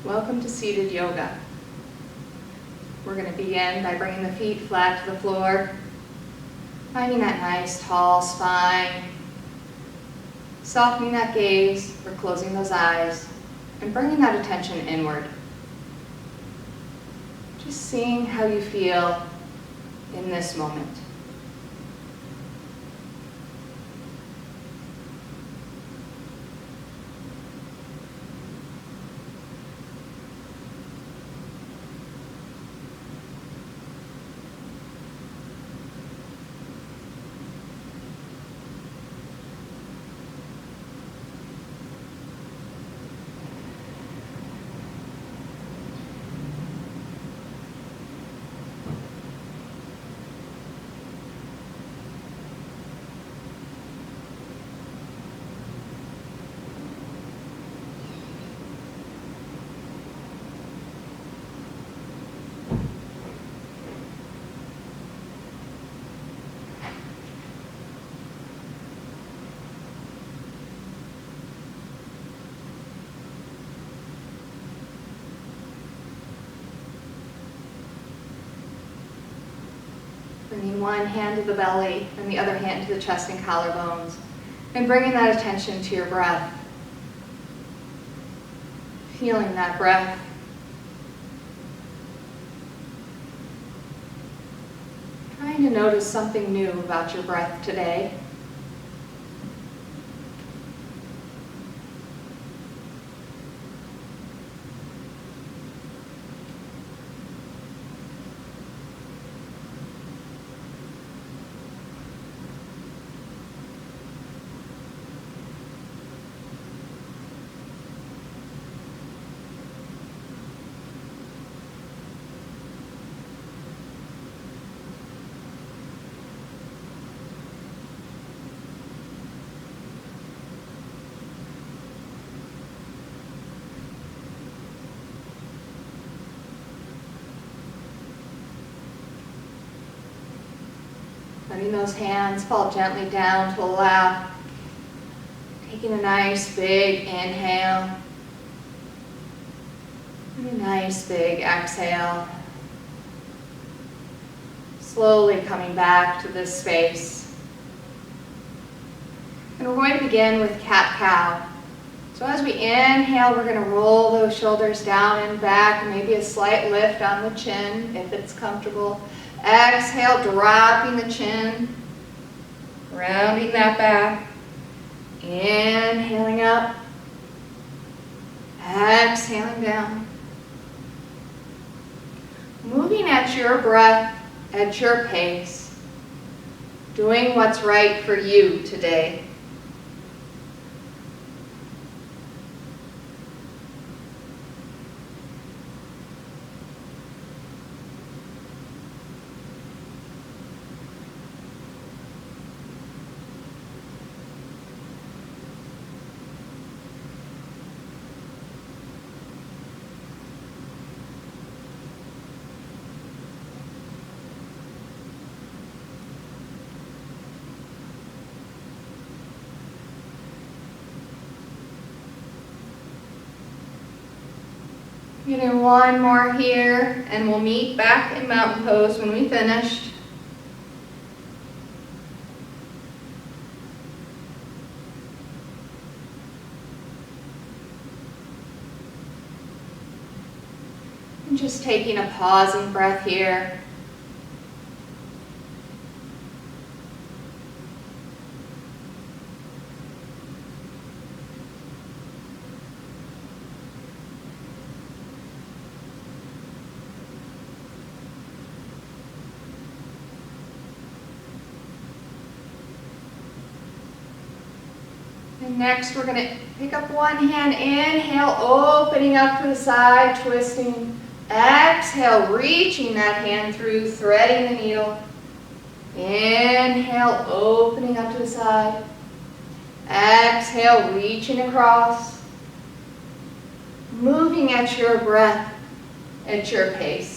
Welcome to seated yoga. We're going to begin by bringing the feet flat to the floor, finding that nice tall spine, softening that gaze or closing those eyes, and bringing that attention inward. Just seeing how you feel in this moment. Bringing one hand to the belly and the other hand to the chest and collarbones, and bringing that attention to your breath. Feeling that breath. Trying to notice something new about your breath today. Letting those hands fall gently down to the lap. Taking a nice big inhale. And a nice big exhale. Slowly coming back to this space. And we're going to begin with cat-cow. So as we inhale, we're going to roll those shoulders down and back. Maybe a slight lift on the chin if it's comfortable. Exhale, dropping the chin, rounding that back, inhaling up, exhaling down. Moving at your breath, at your pace, doing what's right for you today. Getting one more here, and we'll meet back in mountain pose when we finished. And just taking a pause and breath here. And next we're going to pick up one hand, inhale, opening up to the side, twisting. Exhale, reaching that hand through, threading the needle. Inhale, opening up to the side. Exhale, reaching across. Moving at your breath, at your pace.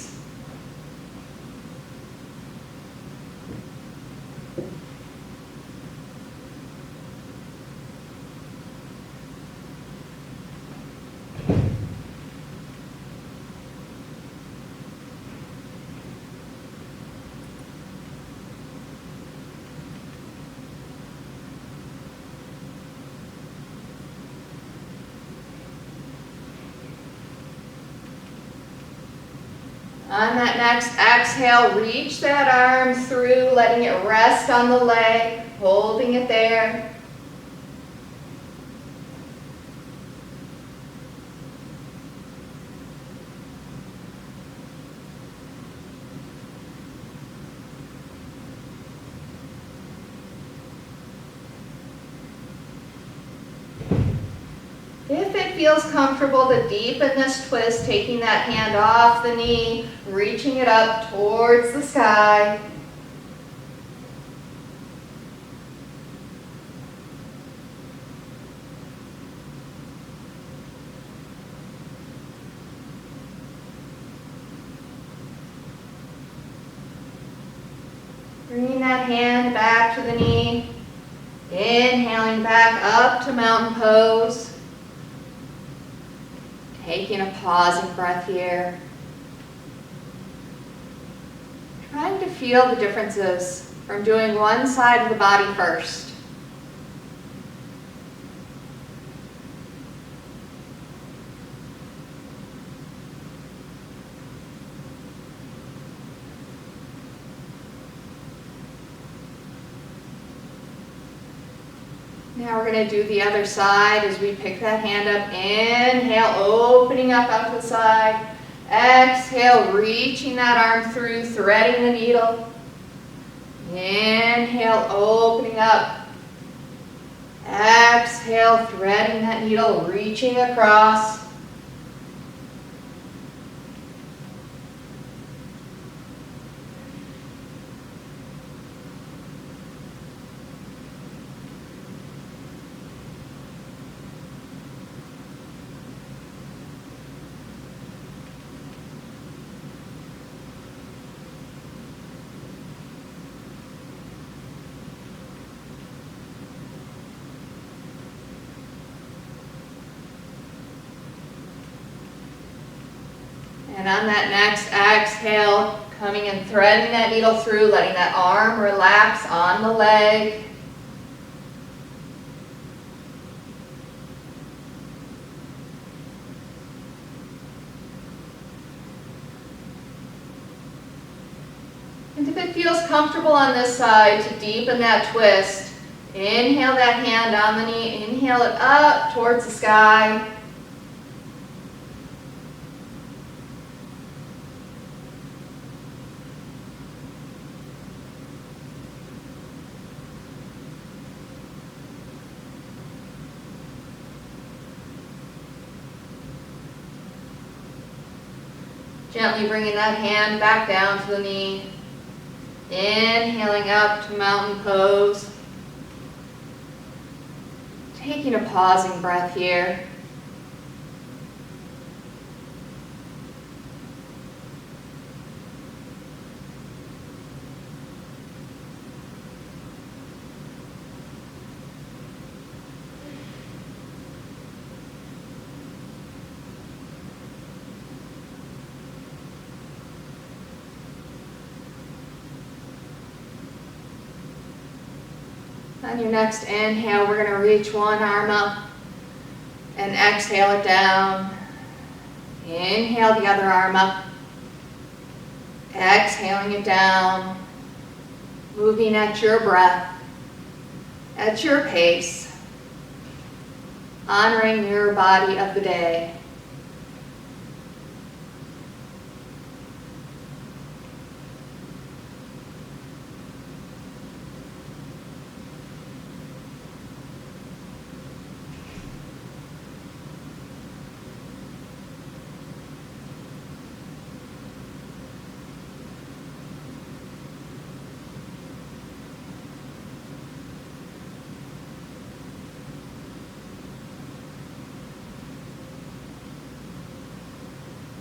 On that next exhale, reach that arm through, letting it rest on the leg, holding it there. If it feels comfortable to deepen this twist, taking that hand off the knee, reaching it up towards the sky. Bringing that hand back to the knee, inhaling back up to mountain pose. Taking a pausing breath here. Trying to feel the differences from doing one side of the body first. Now we're going to do the other side as we pick that hand up. Inhale, opening up out to the side. Exhale, reaching that arm through, threading the needle. Inhale, opening up. Exhale, threading that needle, reaching across. And on that next exhale, coming and threading that needle through, letting that arm relax on the leg. And if it feels comfortable on this side to deepen that twist, inhale that hand on the knee, inhale it up towards the sky. Gently bringing that hand back down to the knee. Inhaling up to mountain pose. Taking a pausing breath here. On your next inhale, we're going to reach one arm up and exhale it down. Inhale the other arm up, exhaling it down, moving at your breath, at your pace, honoring your body of the day.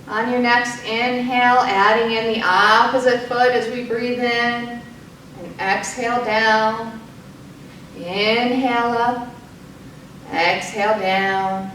On your next inhale, adding in the opposite foot as we breathe in, and exhale down. Inhale up, exhale down.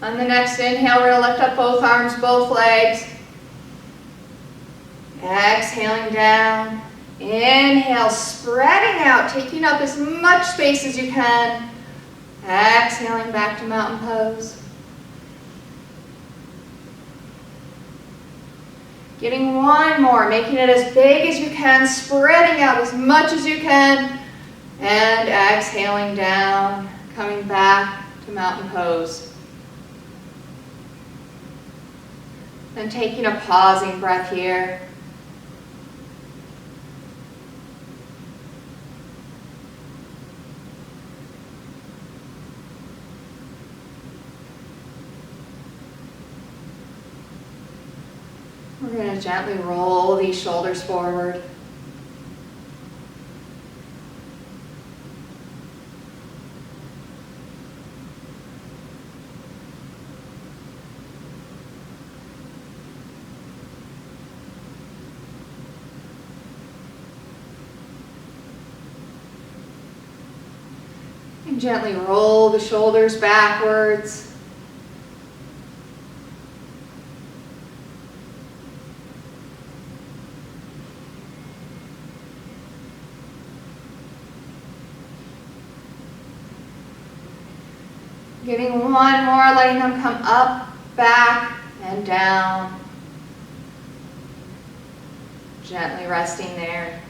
On the next inhale, we're going to lift up both arms, both legs. Exhaling down. Inhale, spreading out, taking up as much space as you can. Exhaling back to mountain pose. Getting one more, making it as big as you can, spreading out as much as you can. And exhaling down, coming back to mountain pose. And taking a pausing breath here. We're going to gently roll these shoulders forward. And gently roll the shoulders backwards. Getting one more, letting them come up, back, and down. Gently resting there.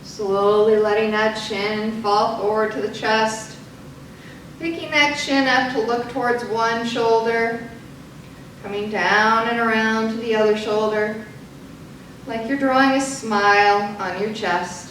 Slowly letting that chin fall forward to the chest. Picking that chin up to look towards one shoulder. Coming down and around to the other shoulder, like you're drawing a smile on your chest.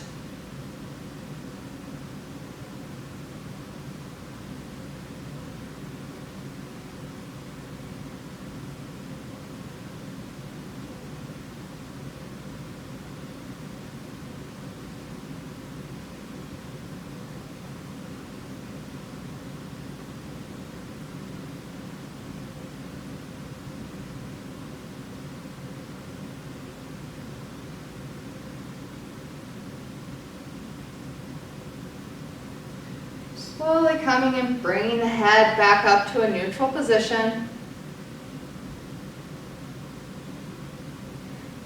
Slowly coming and bringing the head back up to a neutral position.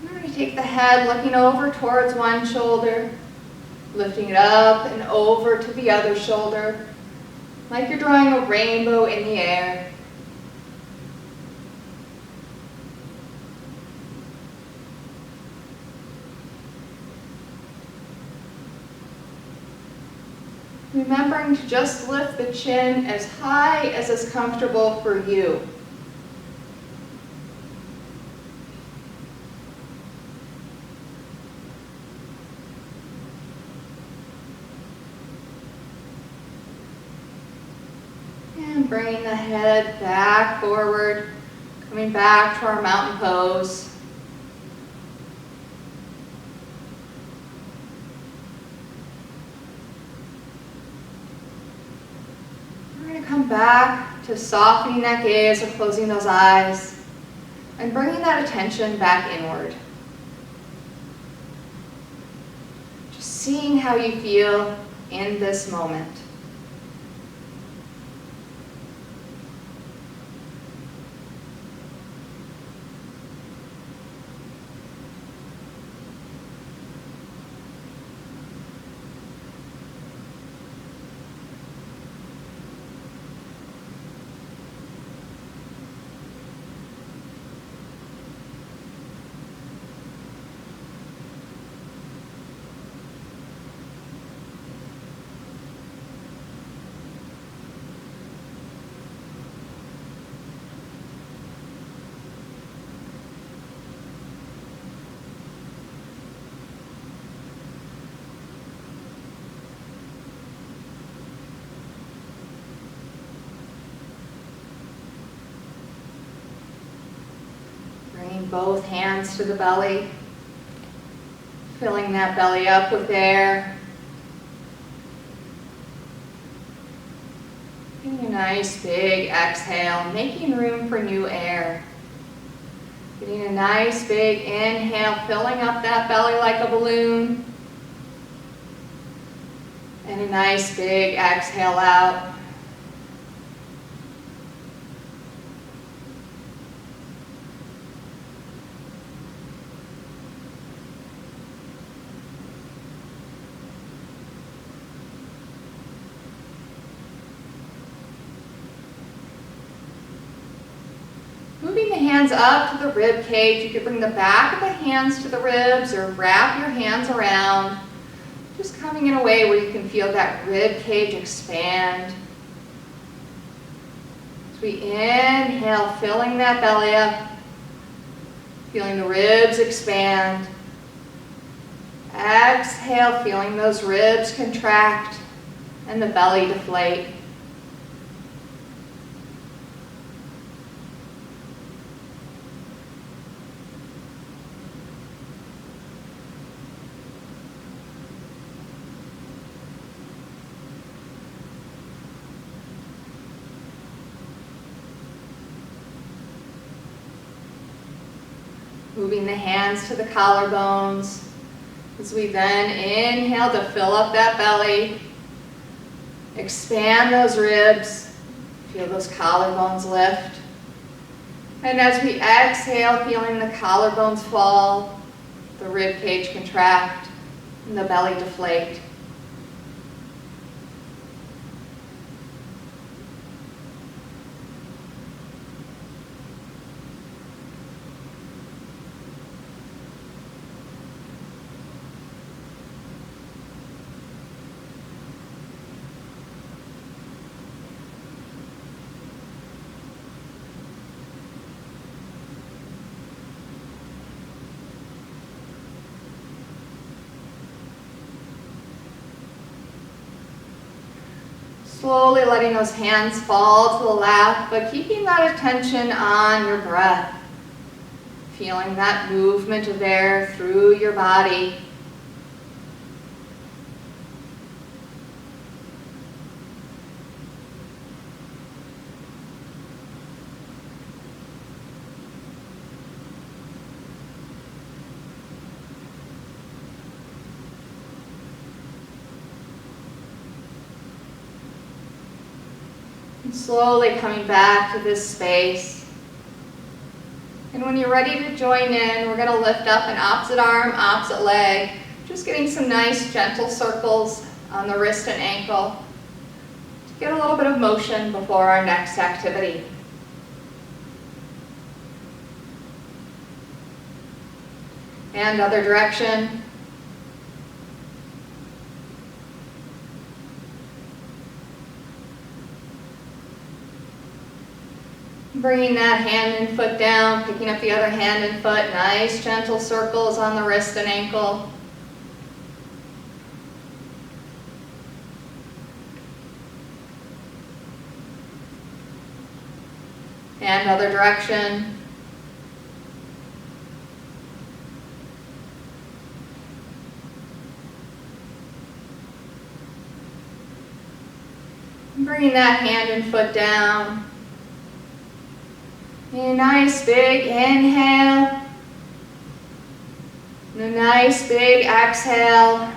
We're going to take the head looking over towards one shoulder, lifting it up and over to the other shoulder, like you're drawing a rainbow in the air. Remembering to just lift the chin as high as is comfortable for you. And bringing the head back forward, coming back to our mountain pose. Come back to softening that gaze or closing those eyes and bringing that attention back inward. Just seeing how you feel in this moment. Bringing both hands to the belly, filling that belly up with air. Taking a nice big exhale, making room for new air. Getting a nice big inhale, filling up that belly like a balloon. And a nice big exhale out. Moving the hands up to the rib cage. You could bring the back of the hands to the ribs or wrap your hands around. Just coming in a way where you can feel that rib cage expand. As we inhale, filling that belly up, feeling the ribs expand. Exhale, feeling those ribs contract and the belly deflate. Moving the hands to the collarbones as we then inhale to fill up that belly. Expand those ribs. Feel those collarbones lift. And as we exhale, feeling the collarbones fall, the rib cage contract, and the belly deflate. Slowly letting those hands fall to the lap, but keeping that attention on your breath. Feeling that movement of air through your body. Slowly coming back to this space. And when you're ready to join in, we're going to lift up an opposite arm, opposite leg. Just getting some nice gentle circles on the wrist and ankle to get a little bit of motion before our next activity. And other direction. Bringing that hand and foot down, picking up the other hand and foot, nice gentle circles on the wrist and ankle. And other direction. Bringing that hand and foot down. And a nice big inhale. And a nice big exhale.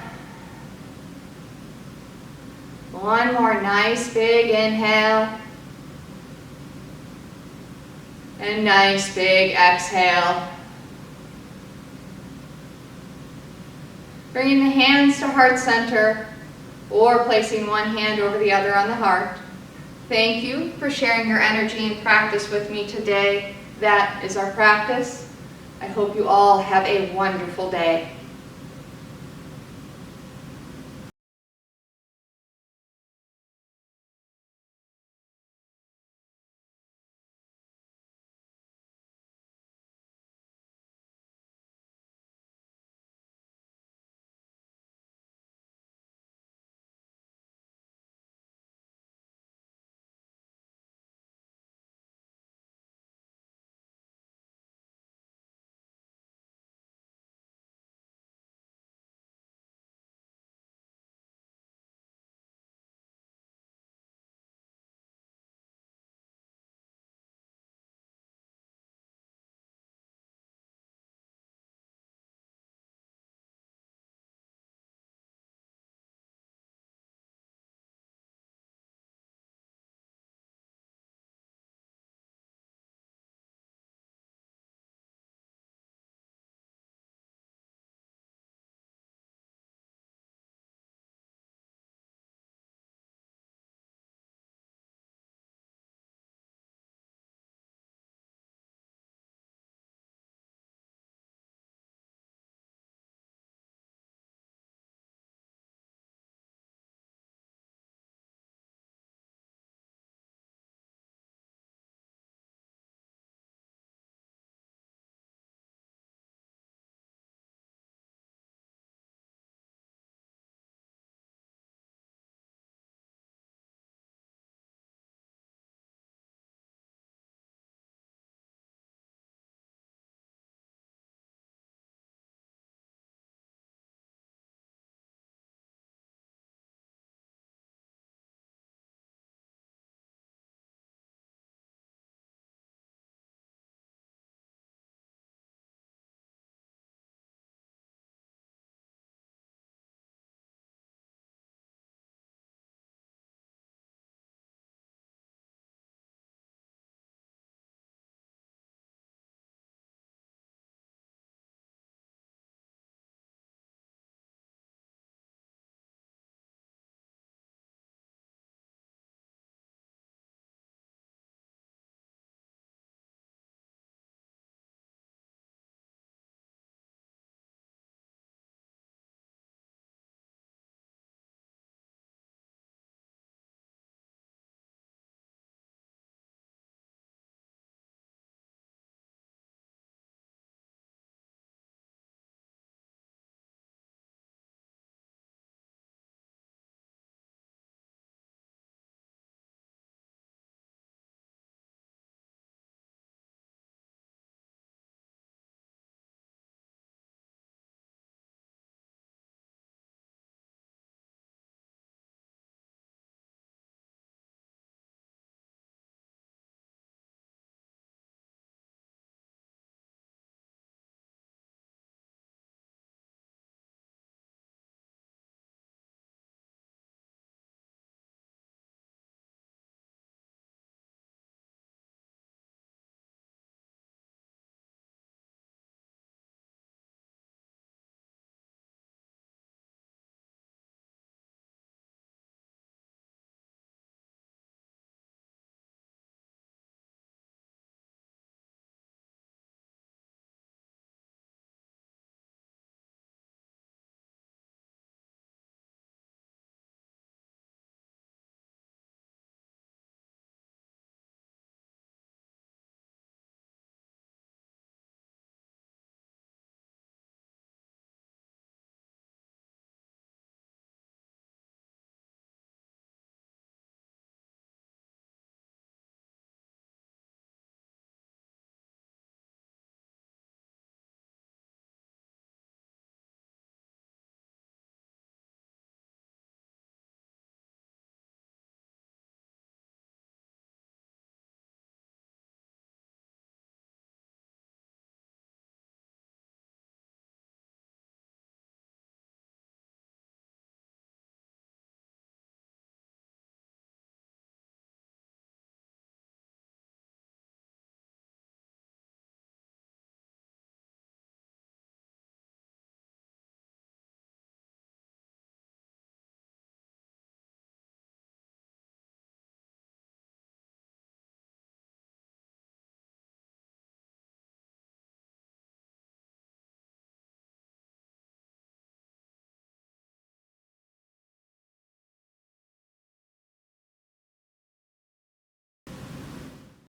One more nice big inhale. And nice big exhale. Bringing the hands to heart center or placing one hand over the other on the heart. Thank you for sharing your energy and practice with me today. That is our practice. I hope you all have a wonderful day.